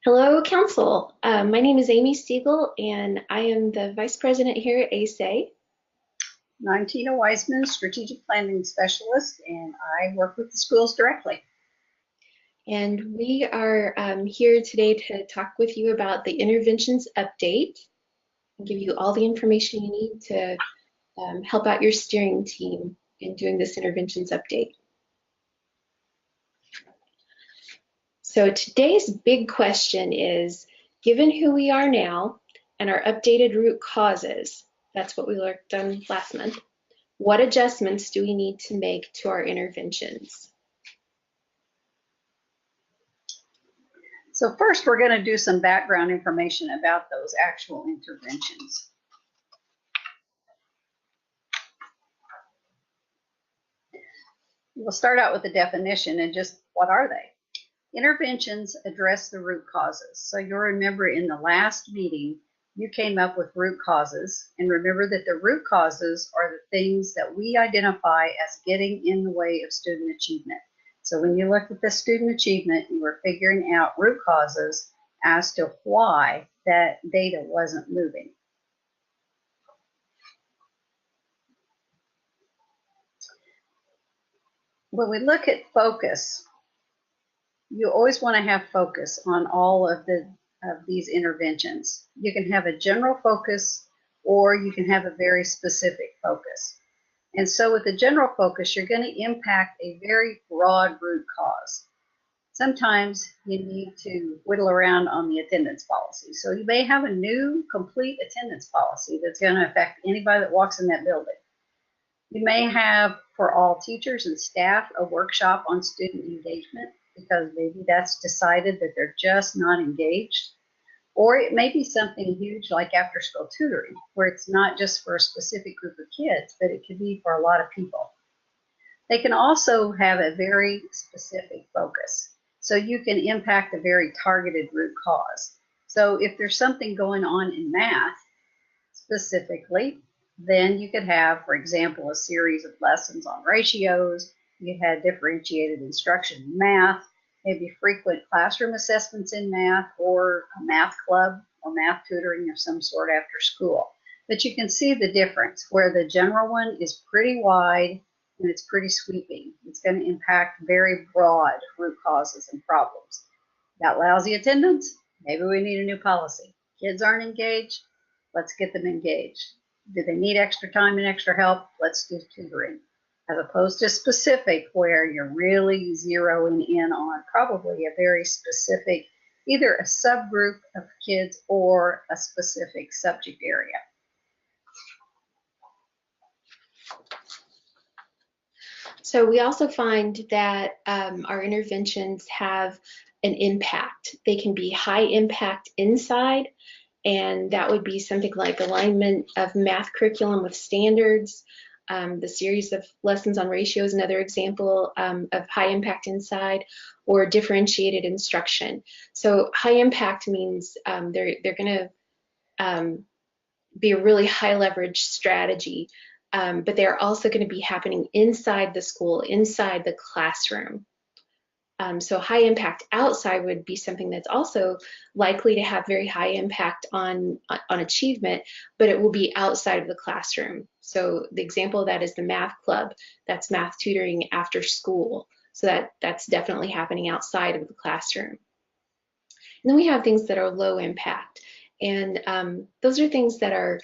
Hello, Council. My name is Amy Siegel, and I am the Vice President here at ASA. And I'm Tina Wiseman, Strategic Planning Specialist, and I work with the schools directly. And we are here today to talk with you about the interventions update and give you all the information you need to help out your steering team in doing this interventions update. So today's big question is, given who we are now and our updated root causes, that's what we learned done last month, what adjustments do we need to make to our interventions? So first, we're going to do some background information about those actual interventions. We'll start out with the definition and just what are they? Interventions address the root causes. So you'll remember in the last meeting, you came up with root causes, and remember that the root causes are the things that we identify as getting in the way of student achievement. So when you looked at the student achievement, you were figuring out root causes as to why that data wasn't moving. When we look at focus, you always want to have focus on all of these interventions. You can have a general focus or you can have a very specific focus. And so with the general focus, you're going to impact a very broad root cause. Sometimes you need to whittle around on the attendance policy. So you may have a new complete attendance policy that's going to affect anybody that walks in that building. You may have, for all teachers and staff, a workshop on student engagement because maybe that's decided that they're just not engaged. Or it may be something huge like after school tutoring, where it's not just for a specific group of kids, but it could be for a lot of people. They can also have a very specific focus. So you can impact a very targeted root cause. So if there's something going on in math specifically, then you could have, for example, a series of lessons on ratios. You had differentiated instruction in math, maybe frequent classroom assessments in math, or a math club or math tutoring of some sort after school. But you can see the difference where the general one is pretty wide and it's pretty sweeping. It's going to impact very broad root causes and problems. Got lousy attendance? Maybe we need a new policy. Kids aren't engaged? Let's get them engaged. Do they need extra time and extra help? Let's do tutoring. As opposed to specific, where you're really zeroing in on probably a very specific, either a subgroup of kids or a specific subject area. So we also find that our interventions have an impact. They can be high impact inside, and that would be something like alignment of math curriculum with standards. The series of lessons on ratio is another example of high impact inside, or differentiated instruction. So high impact means they're going to be a really high leverage strategy, but they're also going to be happening inside the school, inside the classroom. So high impact outside would be something that's also likely to have very high impact on achievement, but it will be outside of the classroom. So the example of that is the math club. That's math tutoring after school. So that's definitely happening outside of the classroom. And then we have things that are low impact. And those are things that are,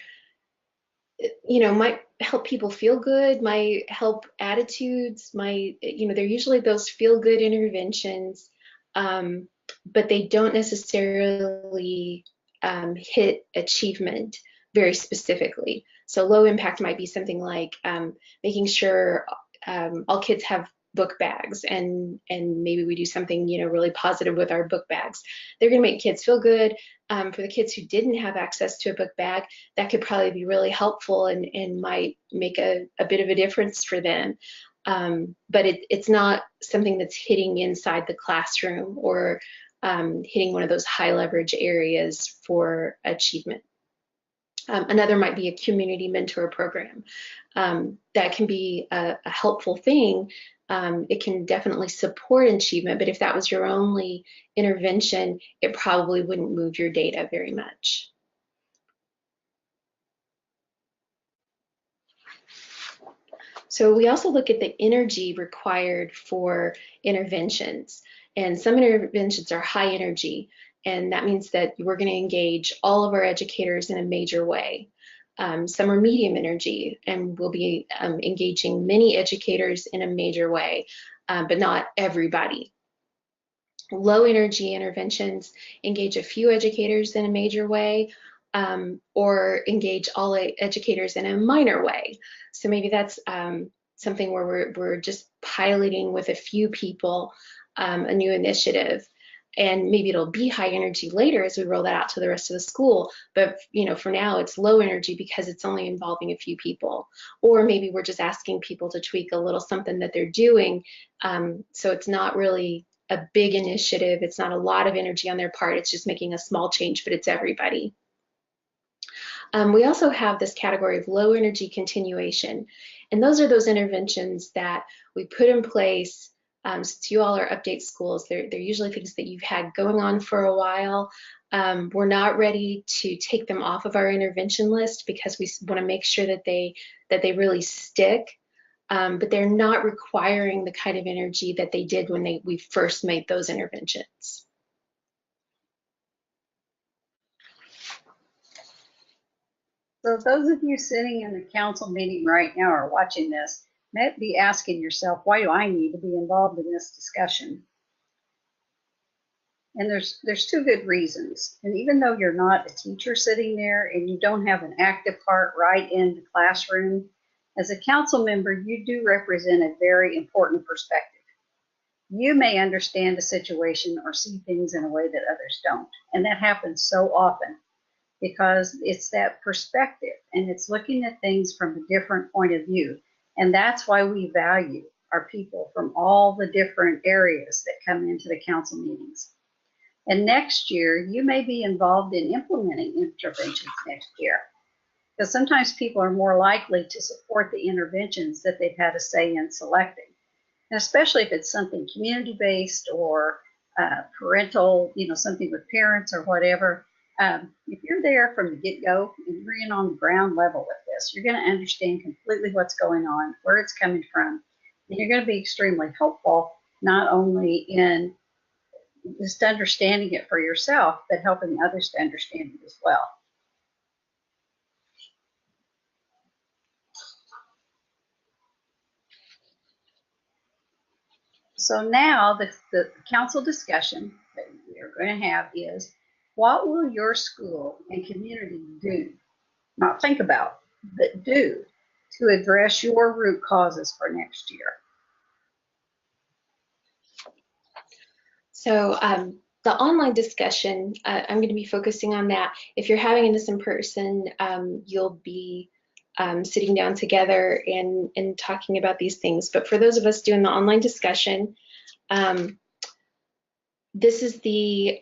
might help people feel good, might help attitudes, they're usually those feel good interventions, but they don't necessarily hit achievement very specifically. So low impact might be something like making sure all kids have book bags, and maybe we do something really positive with our book bags. They're going to make kids feel good. For the kids who didn't have access to a book bag, that could probably be really helpful and might make a bit of a difference for them. But it's not something that's hitting inside the classroom or hitting one of those high leverage areas for achievement. Another might be a community mentor program. That can be a helpful thing, It can definitely support achievement, but if that was your only intervention, it probably wouldn't move your data very much. So we also look at the energy required for interventions. And some interventions are high energy, and that means that we're going to engage all of our educators in a major way. Some are medium energy, and we'll be engaging many educators in a major way, but not everybody. Low energy interventions engage a few educators in a major way, or engage all educators in a minor way. So maybe that's something where we're just piloting with a few people a new initiative, and maybe it'll be high energy later as we roll that out to the rest of the school. But for now it's low energy because it's only involving a few people, or maybe we're just asking people to tweak a little something that they're doing. So it's not really a big initiative. It's not a lot of energy on their part. It's just making a small change, but it's everybody. We also have this category of low energy continuation. And those are those interventions that we put in place. Since you all are update schools, they're usually things that you've had going on for a while. We're not ready to take them off of our intervention list because we want to make sure that they really stick. But they're not requiring the kind of energy that they did when we first made those interventions. So those of you sitting in the council meeting right now or watching this might be asking yourself, why do I need to be involved in this discussion? And there's two good reasons. And even though you're not a teacher sitting there and you don't have an active part right in the classroom, as a council member, you do represent a very important perspective. You may understand a situation or see things in a way that others don't. And that happens so often because it's that perspective and it's looking at things from a different point of view. And that's why we value our people from all the different areas that come into the council meetings. And next year, you may be involved in implementing interventions next year, because sometimes people are more likely to support the interventions that they've had a say in selecting. And especially if it's something community-based or parental, something with parents or whatever. If you're there from the get-go and you're in on the ground level with this, you're going to understand completely what's going on, where it's coming from, and you're going to be extremely helpful, not only in just understanding it for yourself, but helping others to understand it as well. So now the council discussion that we are going to have is, what will your school and community do, not think about, but do, to address your root causes for next year? So the online discussion, I'm going to be focusing on that. If you're having this in person, you'll be sitting down together and talking about these things. But for those of us doing the online discussion, this is the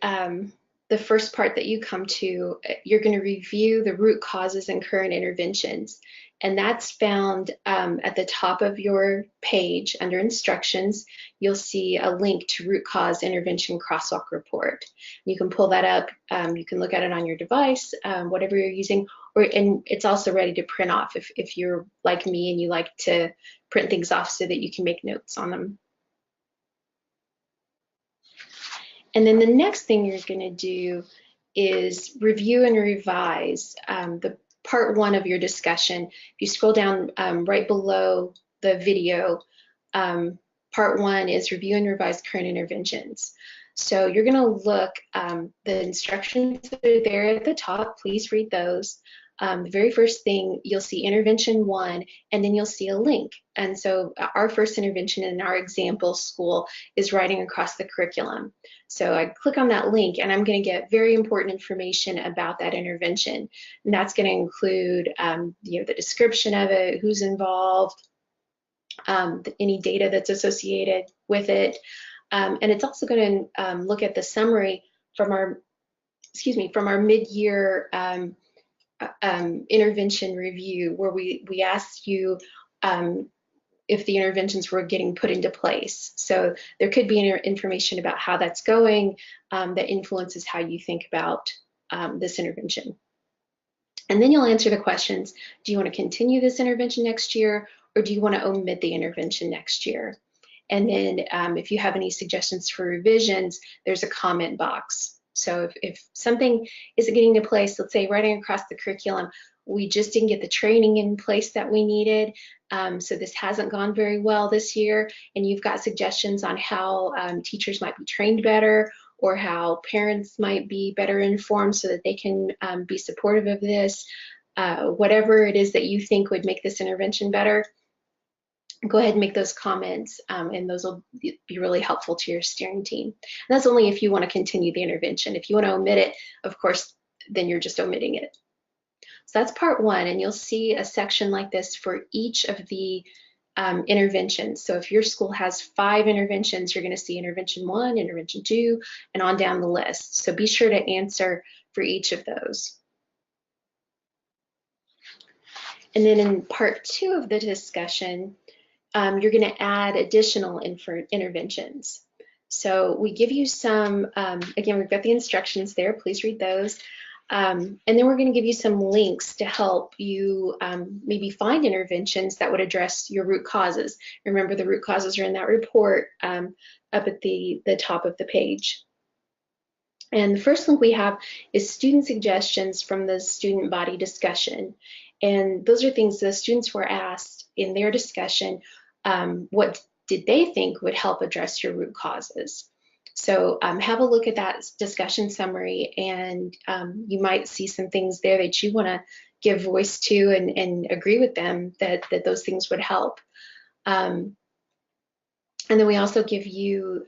first part that you come to. You're going to review the root causes and current interventions. And that's found at the top of your page under instructions. You'll see a link to root cause intervention crosswalk report. You can pull that up. You can look at it on your device, whatever you're using, and it's also ready to print off if you're like me and you like to print things off so that you can make notes on them. And then the next thing you're going to do is review and revise the part one of your discussion. If you scroll down right below the video, part one is review and revise current interventions. So you're going to look, the instructions that are there at the top, please read those. The very first thing, you'll see intervention one, and then you'll see a link. And so our first intervention in our example school is writing across the curriculum. So I click on that link and I'm going to get very important information about that intervention. And that's going to include the description of it, who's involved, any data that's associated with it. And it's also going to look at the summary from our mid-year intervention review, where we asked you if the interventions were getting put into place. So there could be information about how that's going that influences how you think about this intervention. And then you'll answer the questions. Do you want to continue this intervention next year, or do you want to omit the intervention next year? And then if you have any suggestions for revisions, there's a comment box. So if something isn't getting to place, let's say writing across the curriculum, we just didn't get the training in place that we needed, so this hasn't gone very well this year, and you've got suggestions on how teachers might be trained better, or how parents might be better informed so that they can be supportive of this, whatever it is that you think would make this intervention better, go ahead and make those comments, and those will be really helpful to your steering team. And that's only if you want to continue the intervention. If you want to omit it, of course, then you're just omitting it. So that's part one, and you'll see a section like this for each of the interventions. So if your school has 5 interventions, you're going to see intervention 1, intervention 2, and on down the list. So be sure to answer for each of those. And then in part 2 of the discussion, you're going to add additional interventions. So we give you some, again, we've got the instructions there, please read those. And then we're going to give you some links to help you maybe find interventions that would address your root causes. Remember, the root causes are in that report up at the top of the page. And the first link we have is student suggestions from the student body discussion. And those are things the students were asked in their discussion, what did they think would help address your root causes? So have a look at that discussion summary, and you might see some things there that you want to give voice to and agree with them that those things would help. And then we also give you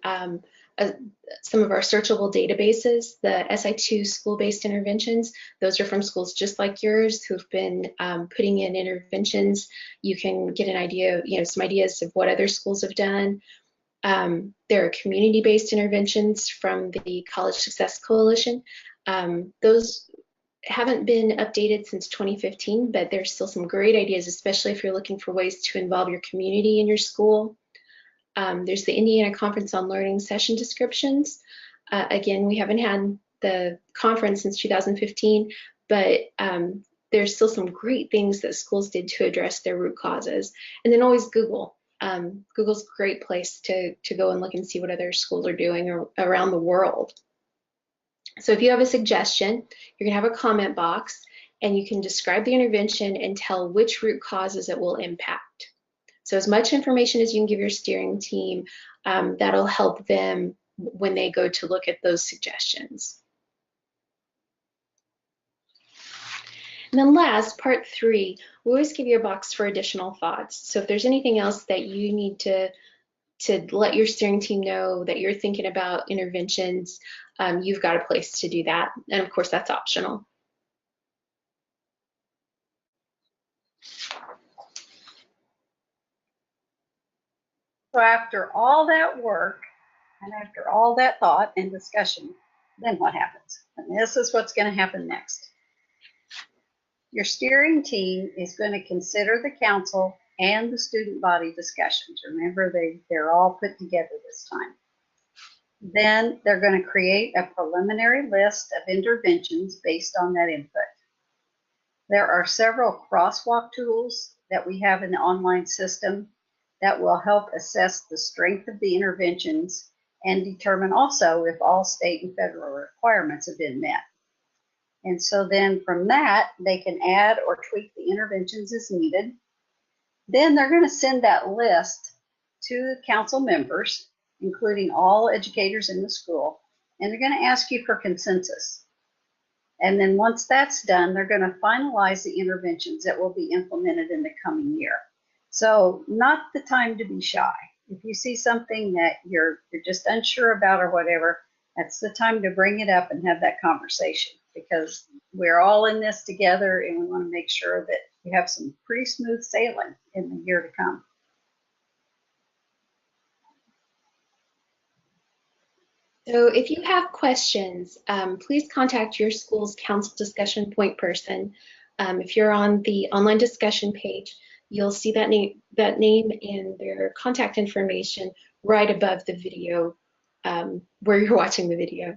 some of our searchable databases, the SI2 school-based interventions. Those are from schools just like yours who've been putting in interventions. You can get an idea, some ideas of what other schools have done. There are community-based interventions from the College Success Coalition. Those haven't been updated since 2015, but there's still some great ideas, especially if you're looking for ways to involve your community in your school. There's the Indiana Conference on Learning session descriptions. Again, we haven't had the conference since 2015, but there's still some great things that schools did to address their root causes. And then always Google. Google's a great place to go and look and see what other schools are doing around the world. So if you have a suggestion, you're gonna have a comment box, and you can describe the intervention and tell which root causes it will impact. So as much information as you can give your steering team, that'll help them when they go to look at those suggestions. And then last, part 3, we always give you a box for additional thoughts. So if there's anything else that you need to let your steering team know that you're thinking about interventions, you've got a place to do that. And of course, that's optional. So after all that work and after all that thought and discussion, then what happens? And this is what's going to happen next. Your steering team is going to consider the council and the student body discussions. Remember, they're all put together this time. Then they're going to create a preliminary list of interventions based on that input. There are several crosswalk tools that we have in the online system that will help assess the strength of the interventions and determine also if all state and federal requirements have been met. And so then from that, they can add or tweak the interventions as needed. Then they're going to send that list to the council members, including all educators in the school, and they're going to ask you for consensus. And then once that's done, they're going to finalize the interventions that will be implemented in the coming year. So not the time to be shy. If you see something that you're just unsure about or whatever, that's the time to bring it up and have that conversation, because we're all in this together and we want to make sure that we have some pretty smooth sailing in the year to come. So if you have questions, please contact your school's council discussion point person. If you're on the online discussion page, you'll see that name and their contact information right above the video where you're watching the video.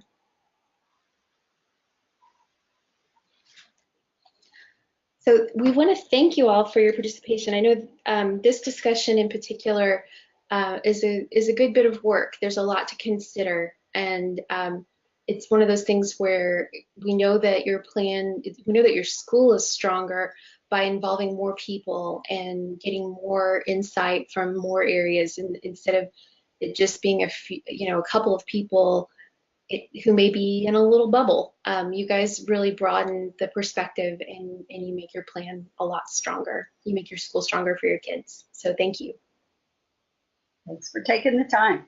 So we want to thank you all for your participation. I know this discussion in particular is a good bit of work. There's a lot to consider, and it's one of those things where we know that we know that your school is stronger by involving more people and getting more insight from more areas, instead of it just being a couple of people who may be in a little bubble. You guys really broaden the perspective, and you make your plan a lot stronger. You make your school stronger for your kids. So thank you. Thanks for taking the time.